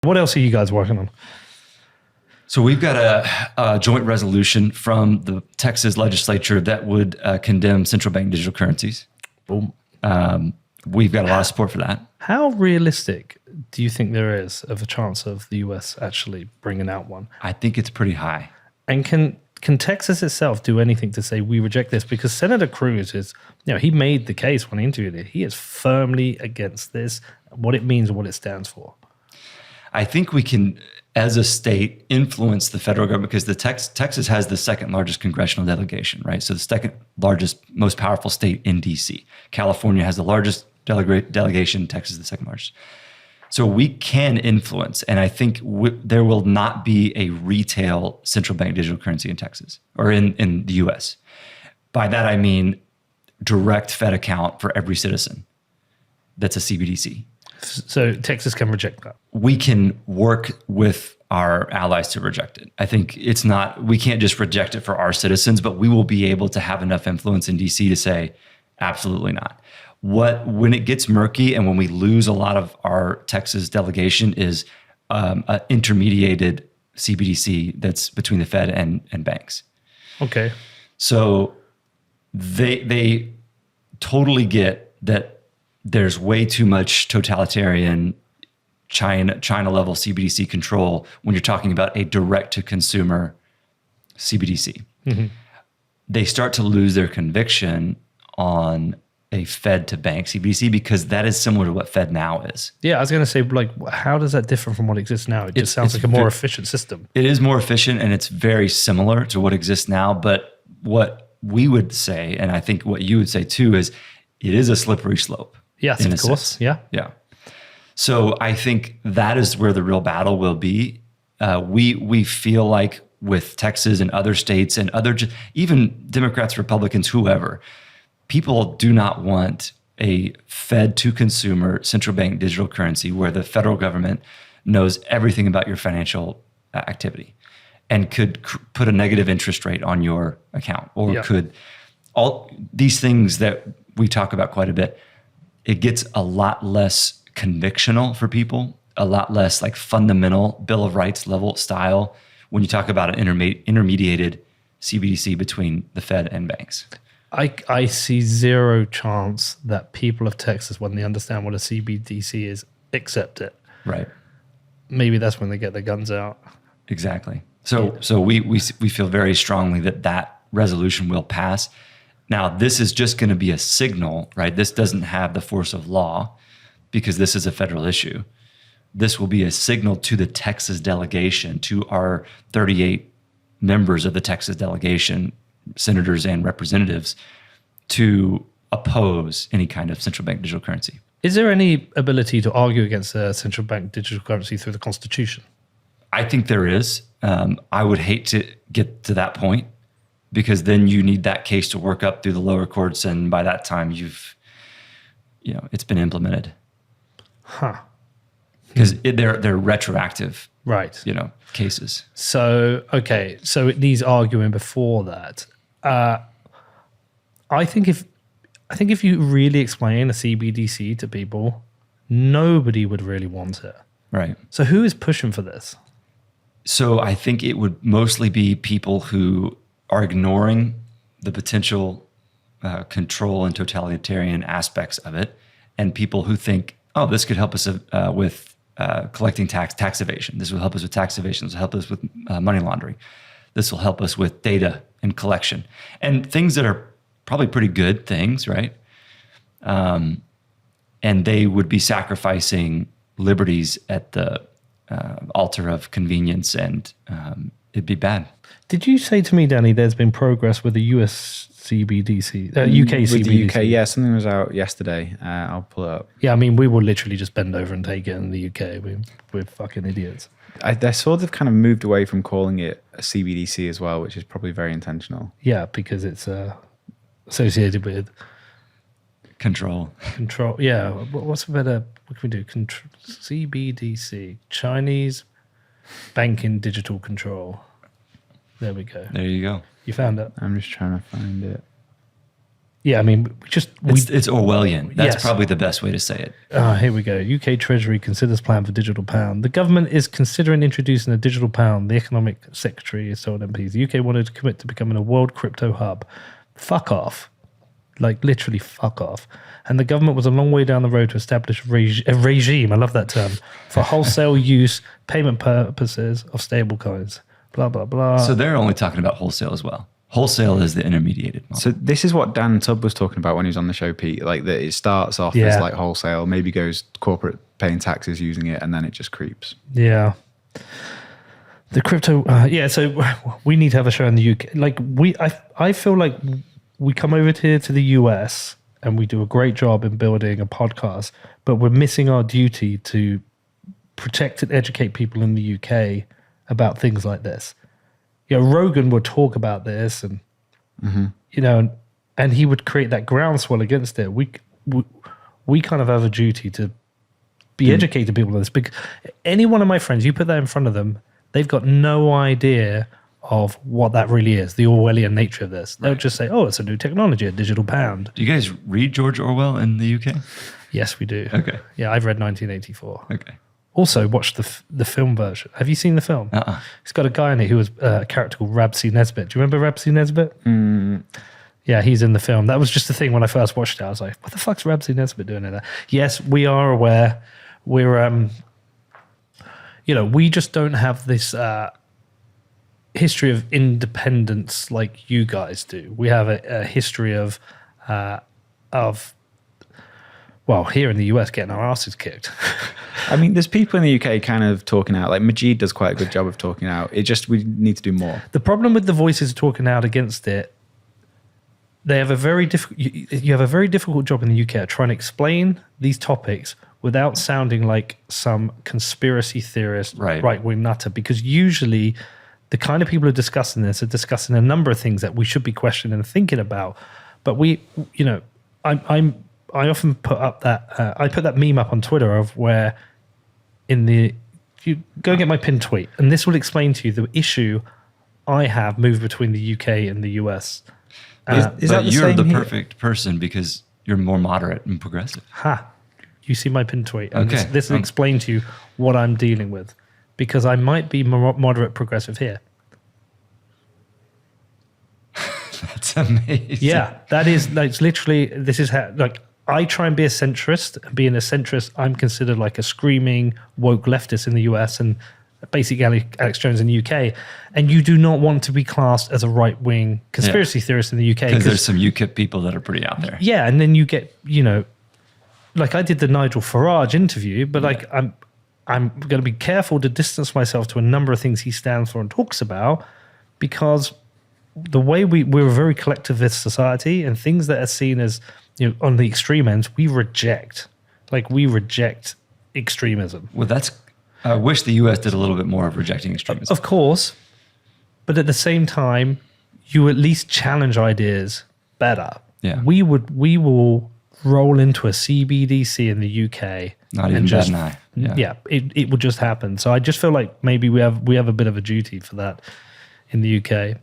What else are you guys working on? So we've got a joint resolution from the Texas legislature that would condemn central bank digital currencies. Boom. We've got a lot of support for that. How realistic do you think there is of a chance of the US actually bringing out one? I think it's pretty high. And can Texas itself do anything to say we reject this? Because Senator Cruz is, he made the case when he interviewed it. He is firmly against this, what it means and what it stands for. I think we can, as a state, influence the federal government because Texas has the second largest congressional delegation, right? So the second largest, most powerful state in DC. California has the largest delegation, Texas the second largest. So we can influence, and I think there will not be a retail central bank digital currency in Texas or in the US. By that I mean direct Fed account for every citizen that's a CBDC. So Texas can reject that. We can work with our allies to reject it. I think we can't just reject it for our citizens, but we will be able to have enough influence in DC to say, absolutely not. When it gets murky and when we lose a lot of our Texas delegation is an intermediated CBDC that's between the Fed and banks. Okay. So they totally get that there's way too much totalitarian China level CBDC control when you're talking about a direct to consumer CBDC. Mm-hmm. They start to lose their conviction on a Fed to bank CBDC because that is similar to what Fed now is. Yeah, I was going to say, how does that differ from what exists now? It just sounds like a more efficient system. It is more efficient and it's very similar to what exists now. But what we would say, and I think what you would say too, is it is a slippery slope. Yes, of course. Sense. Yeah. Yeah. So I think that is where the real battle will be. We feel like with Texas and other states and even Democrats, Republicans, whoever, people do not want a Fed to consumer central bank digital currency where the federal government knows everything about your financial activity and could put a negative interest rate on your account or could all these things that we talk about quite a bit. It gets a lot less convictional for people, a lot less like fundamental Bill of Rights level style when you talk about an intermediated CBDC between the Fed and banks. I see zero chance that people of Texas, when they understand what a CBDC is, accept it. Right. Maybe that's when they get their guns out. Exactly. So we feel very strongly that resolution will pass. Now, this is just going to be a signal, right? This doesn't have the force of law because this is a federal issue. This will be a signal to the Texas delegation, to our 38 members of the Texas delegation, senators and representatives, to oppose any kind of central bank digital currency. Is there any ability to argue against a central bank digital currency through the Constitution? I think there is. I would hate to get to that point because then you need that case to work up through the lower courts, and by that time it's been implemented. Huh. Because they're retroactive, right? Cases. So okay, so it needs arguing before that. I think if you really explain a CBDC to people, nobody would really want it. Right. So who is pushing for this? So I think it would mostly be people who are ignoring the potential control and totalitarian aspects of it, and people who think, oh, this could help us with collecting tax evasion. This will help us with tax evasion. This will help us with money laundering. This will help us with data and collection and things that are probably pretty good things, right? And they would be sacrificing liberties at the altar of convenience, and it'd be bad. Did you say to me, Danny, there's been progress with the US CBDC, UK CBDC? With the UK, yeah, something was out yesterday. I'll pull it up. Yeah, I mean, we will literally just bend over and take it in the UK. We're fucking idiots. They're sort of kind of moved away from calling it a CBDC as well, which is probably very intentional. Yeah, because it's associated with control. Yeah, what's a better? What can we do? CBDC, Chinese banking digital control. There we go. There you go. You found it. I'm just trying to find it. Yeah, I mean, It's Orwellian. That's Yes. probably the best way to say it. Here we go. UK Treasury considers plan for digital pound. The government is considering introducing a digital pound. The Economic Secretary has told MPs. The UK wanted to commit to becoming a world crypto hub. Fuck off. Like, literally fuck off. And the government was a long way down the road to establish a regime, I love that term, for wholesale use, payment purposes of stablecoins. Blah, blah, blah. So they're only talking about wholesale as well. Wholesale is the intermediated model. So this is what Dan Tubb was talking about when he was on the show, Pete. Like that, it starts off Yeah. as like wholesale, maybe goes corporate paying taxes using it, and then it just creeps. Yeah. The crypto, so we need to have a show in the UK. Like, I feel like we come over here to the US and we do a great job in building a podcast, but we're missing our duty to protect and educate people in the UK about things like this. You know, Rogan would talk about this and, you know, and he would create that groundswell against it. We kind of have a duty to be educated people on this, because any one of my friends, you put that in front of them, they've got no idea of what that really is, the Orwellian nature of this. They'll just say, oh, it's a new technology, a digital pound. Do you guys read George Orwell in the UK? Yes, we do. Okay. Yeah, I've read 1984. Okay. Also watched the film version. Have you seen the film? It's got a guy in it who was a character called Rabsy Nesbitt. Do you remember Rabsy Nesbitt? Yeah, he's in the film. That was just the thing when I first watched it. I was like, what the fuck's Rabsy Nesbitt doing in there? Yes, we are aware. We're, you know, we just don't have this history of independence like you guys do. We have a history of, well, here in the US, getting our asses kicked. I mean, there's people in the UK kind of talking out. Like Majid does quite a good job of talking out. It just, we need to do more. The problem with the voices talking out against it, they have a very difficult. You have a very difficult job in the UK at trying to explain these topics without sounding like some conspiracy theorist, right-wing nutter. Because usually, the kind of people who are discussing this are discussing a number of things that we should be questioning and thinking about. But we, you know, I often put up that I put that meme up on Twitter of where you go get my pinned tweet, and this will explain to you the issue I have moved between the UK and the US. Is that the you're same the here? perfect person because you're more moderate and progressive. You see my pinned tweet, and Okay. this will explain to you what I'm dealing with, because I might be more moderate progressive here. That's amazing. Yeah, that is like, it's literally, this is how, like, I try and be a centrist, and being a centrist, I'm considered like a screaming woke leftist in the US and basically Alex Jones in the UK. And you do not want to be classed as a right-wing conspiracy theorist in the UK. Because there's some UKIP people that are pretty out there. Yeah, and then you get, you know, like I did the Nigel Farage interview, but like I'm going to be careful to distance myself to a number of things he stands for and talks about, because the way we're a very collectivist society, and things that are seen as, you know, on the extreme ends, we reject extremism. Well, I wish the US did a little bit more of rejecting extremism. Of course, but at the same time, you at least challenge ideas better. Yeah. We will roll into a CBDC in the UK. Not even bat an eye. Yeah, it would just happen. So I just feel like maybe we have a bit of a duty for that in the UK.